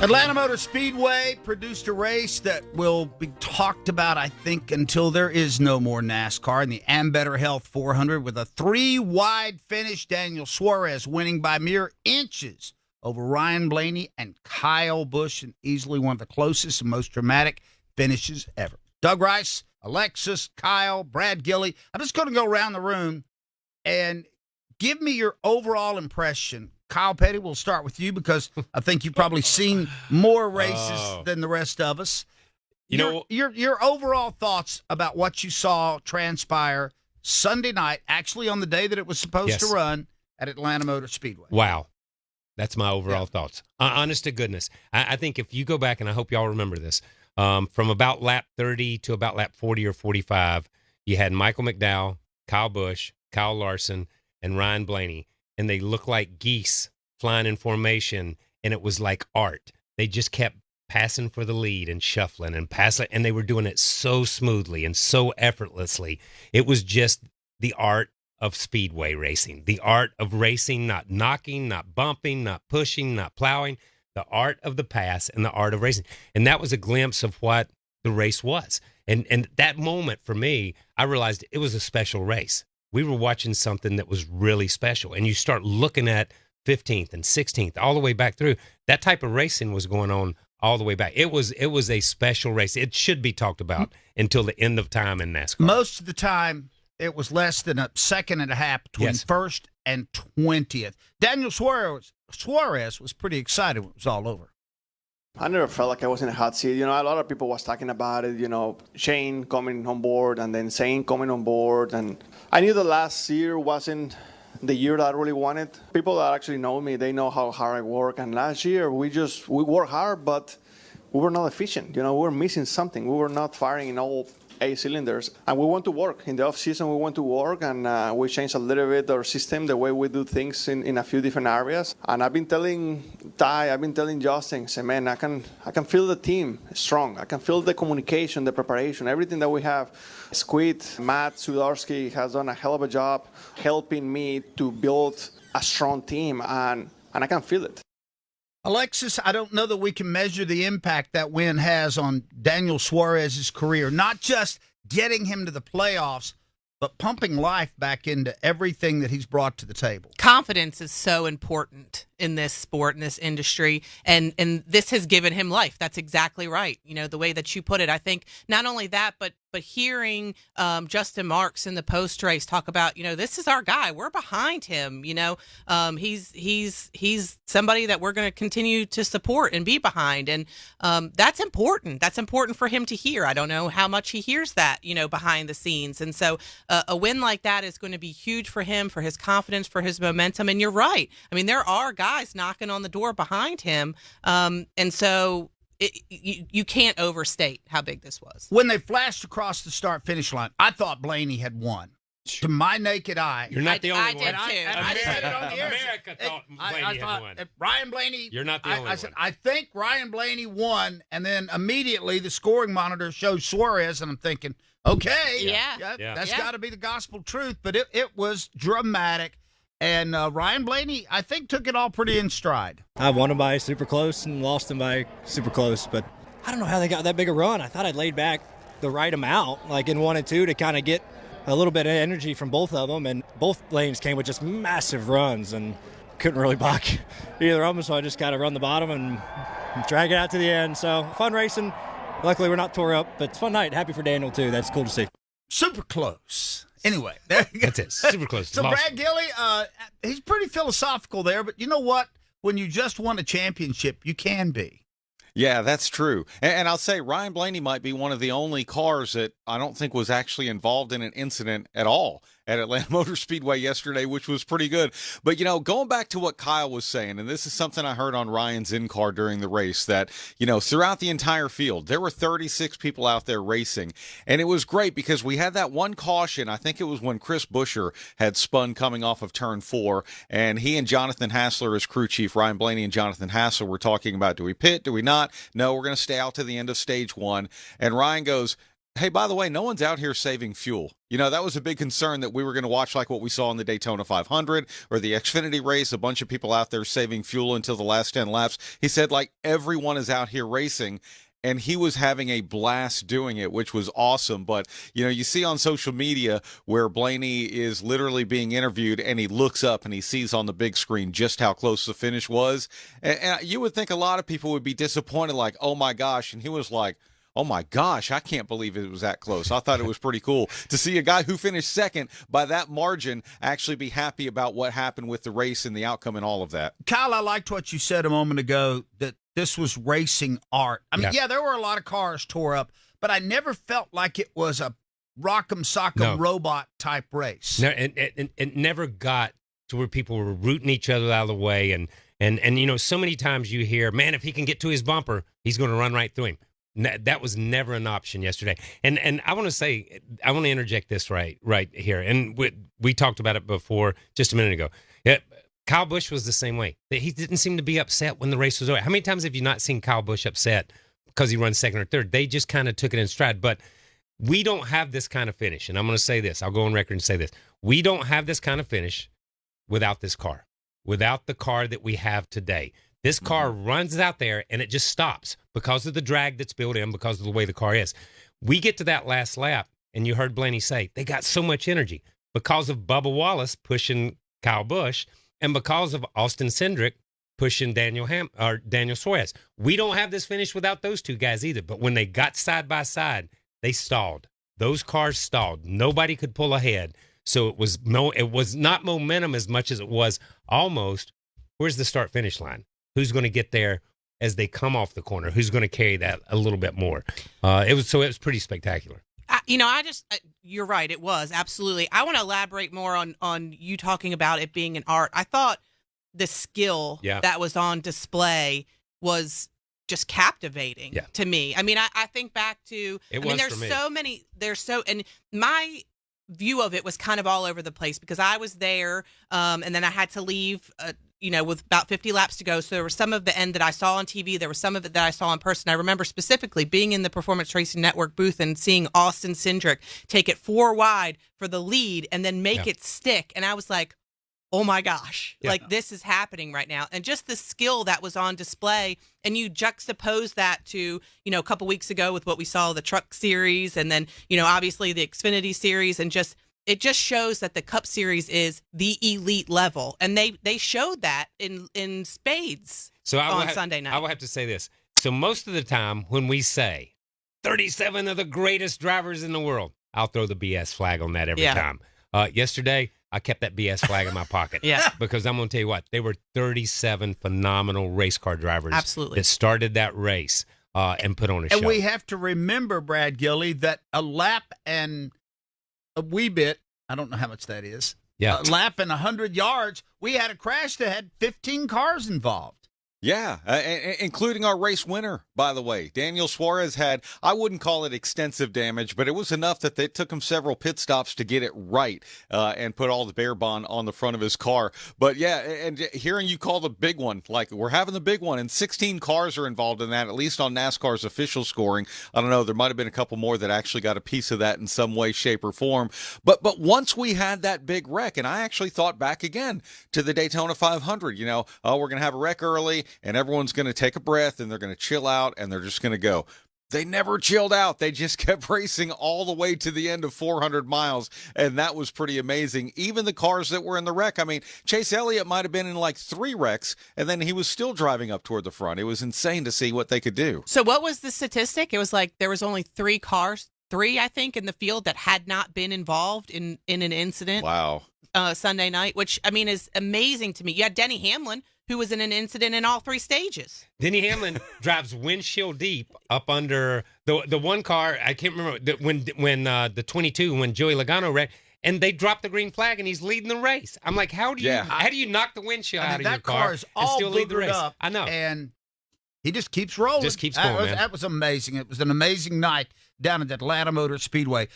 Atlanta Motor Speedway produced a race that will be talked about, I think, until there is no more NASCAR in the Ambetter Health 400 with a 3-wide finish. Daniel Suarez winning by mere inches over Ryan Blaney and Kyle Busch, and easily one of the closest and most dramatic finishes ever. Doug Rice, Alexis, Kyle, Brad Gilly. I'm just going to go around the room and give me your overall impression. Kyle Petty, we'll start with you because I think you've probably seen more races than the rest of us. Your overall thoughts about what you saw transpire Sunday night, actually on the day that it was supposed to run at Atlanta Motor Speedway. Wow. That's my overall thoughts. Honest to goodness. I think if you go back, and I hope y'all remember this, from about lap 30 to about lap 40 or 45, you had Michael McDowell, Kyle Busch, Kyle Larson, and Ryan Blaney. And they looked like geese flying in formation, and it was like art. They just kept passing for the lead and shuffling and passing, and they were doing it so smoothly and so effortlessly. It was just the art of speedway racing, the art of racing, not knocking, not bumping, not pushing, not plowing, the art of the pass and the art of racing. And that was a glimpse of what the race was. And that moment for me, I realized it was a special race. We were watching something that was really special. And you start looking at 15th and 16th, all the way back through. That type of racing was going on all the way back. It was a special race. It should be talked about until the end of time in NASCAR. Most of the time, it was less than a second and a half between first and 20th. Daniel Suarez was pretty excited when it was all over. I never felt like I was in a hot seat. A lot of people was talking about it, Shane coming on board and then Zane coming on board. And I knew the last year wasn't the year that I really wanted. People that actually know me, they know how hard I work. And last year, we worked hard, but we were not efficient. We were missing something. We were not firing in all 8 cylinders. And we went to work. In the off-season, we went to work, and we changed a little bit our system, the way we do things in a few different areas. And I've been telling Ty, I've been telling Justin, say, man, I can feel the team strong. I can feel the communication, the preparation, everything that we have. Squid, Matt Sudarsky has done a hell of a job helping me to build a strong team, and I can feel it. Alexis, I don't know that we can measure the impact that win has on Daniel Suarez's career, not just getting him to the playoffs, but pumping life back into everything that he's brought to the table. Confidence is so important in this sport, in this industry, and this has given him life. That's exactly right. The way that you put it. I think not only that, but hearing Justin Marks in the post race talk about, this is our guy. We're behind him. He's somebody that we're going to continue to support and be behind, and that's important. That's important for him to hear. I don't know how much he hears that, behind the scenes, and so a win like that is going to be huge for him, for his confidence, for his momentum. And you're right. I mean, there are guys knocking on the door behind him, and so. You can't overstate how big this was. When they flashed across the start-finish line, I thought Blaney had won. To my naked eye. You're not the only one. I did, too. I said it on the air. America thought Blaney had won. Ryan Blaney. You're not the only one. I said, I think Ryan Blaney won, and then immediately the scoring monitor shows Suarez, and I'm thinking, okay, that's got to be the gospel truth. But it was dramatic. And Ryan Blaney, I think, took it all pretty in stride. I won him by super close and lost him by super close, but I don't know how they got that big a run. I thought I'd laid back the right amount, like in 1 and 2, to kind of get a little bit of energy from both of them, and both lanes came with just massive runs and couldn't really block either of them, so I just got to run the bottom and drag it out to the end. So fun racing. Luckily, we're not tore up, but it's a fun night. Happy for Daniel, too. That's cool to see. Super close. Anyway, there you go. That's it. Super close. So Brad Gilly, he's pretty philosophical there, but you know what? When you just won a championship, you can be. Yeah, that's true. And I'll say Ryan Blaney might be one of the only cars that I don't think was actually involved in an incident at all at Atlanta Motor Speedway yesterday, which was pretty good. But, going back to what Kyle was saying, and this is something I heard on Ryan's in-car during the race, that, throughout the entire field, there were 36 people out there racing. And it was great because we had that one caution. I think it was when Chris Buescher had spun coming off of turn 4, and he and Jonathan Hassler, as crew chief, Ryan Blaney and Jonathan Hassler, were talking about, do we pit, do we not? No, we're going to stay out to the end of stage 1. And Ryan goes, Hey, by the way, no one's out here saving fuel. That was a big concern that we were going to watch like what we saw in the Daytona 500 or the Xfinity race, a bunch of people out there saving fuel until the last 10 laps. He said, like, everyone is out here racing, and he was having a blast doing it, which was awesome. But, you see on social media where Blaney is literally being interviewed, and he looks up and he sees on the big screen just how close the finish was. And you would think a lot of people would be disappointed, like, oh, my gosh. And he was like, oh, my gosh, I can't believe it was that close. I thought it was pretty cool to see a guy who finished second by that margin actually be happy about what happened with the race and the outcome and all of that. Kyle, I liked what you said a moment ago, that this was racing art. I mean, yeah, there were a lot of cars tore up, but I never felt like it was a rock'em sock'em robot type race. No, and it never got to where people were rooting each other out of the way. And so many times you hear, man, if he can get to his bumper, he's going to run right through him. That was never an option yesterday. And I want to interject this right here. And we talked about it before just a minute ago. Yeah, Kyle Busch was the same way. He didn't seem to be upset when the race was over. How many times have you not seen Kyle Busch upset because he runs second or third? They just kind of took it in stride. But we don't have this kind of finish. And I'm going to say this. I'll go on record and say this. We don't have this kind of finish without this car, without the car that we have today. This car runs out there, and it just stops because of the drag that's built in, because of the way the car is. We get to that last lap, and you heard Blaney say, they got so much energy because of Bubba Wallace pushing Kyle Busch and because of Austin Cindric pushing Daniel Suarez. We don't have this finish without those two guys either, but when they got side by side, they stalled. Those cars stalled. Nobody could pull ahead. So it was not momentum as much as it was almost, where's the start-finish line? Who's going to get there as they come off the corner? Who's going to carry that a little bit more? It was pretty spectacular. You're right. It was absolutely. I want to elaborate more on you talking about it being an art. I thought the skill that was on display was just captivating to me. I mean, I think back to, and my view of it was kind of all over the place because I was there, and then I had to leave, with about 50 laps to go. So there was some of the end that I saw on TV. There was some of it that I saw in person. I remember specifically being in the Performance Racing Network booth and seeing Austin Cindric take it 4 wide for the lead and then make it stick. And I was like, oh my gosh, like this is happening right now. And just the skill that was on display. And you juxtapose that to, a couple weeks ago with what we saw the Truck Series and then, obviously the Xfinity Series, and it just shows that the Cup Series is the elite level. And they showed that in spades on Sunday night. I will have to say this. So most of the time when we say 37 of the greatest drivers in the world, I'll throw the BS flag on that every time. Yesterday, I kept that BS flag in my pocket. Because I'm going to tell you what, they were 37 phenomenal race car drivers that started that race and put on a show. And we have to remember, Brad Gilly, that a lap and a wee bit, I don't know how much that is, a lap and 100 yards, we had a crash that had 15 cars involved. Yeah, including our race winner, by the way. Daniel Suarez had, I wouldn't call it extensive damage, but it was enough that it took him several pit stops to get it right and put all the bear bond on the front of his car. But yeah, and hearing you call the big one, like we're having the big one, and 16 cars are involved in that, at least on NASCAR's official scoring. I don't know, there might have been a couple more that actually got a piece of that in some way, shape, or form. But once we had that big wreck, and I actually thought back again to the Daytona 500, we're going to have a wreck early, and everyone's going to take a breath and they're going to chill out and they're just going to go. They never chilled out. They just kept racing all the way to the end of 400 miles, and that was pretty amazing. Even the cars that were in the wreck. I mean, Chase Elliott might have been in like 3 wrecks, and then he was still driving up toward the front. It was insane to see what they could do. So what was the statistic? It was like there was only 3 cars, 3, I think, in the field that had not been involved in an incident. Wow. Sunday night, which, I mean, is amazing to me. You had Denny Hamlin, who was in an incident in all 3 stages. Denny Hamlin drives windshield deep up under the one car. I can't remember when the 22 when Joey Logano wrecked, and they dropped the green flag, and he's leading the race. I'm like, how do you knock the windshield out of your car is all and still lead the race? Up, I know, and he just keeps rolling. Just keeps going, man. That was amazing. It was an amazing night down at Atlanta Motor Speedway.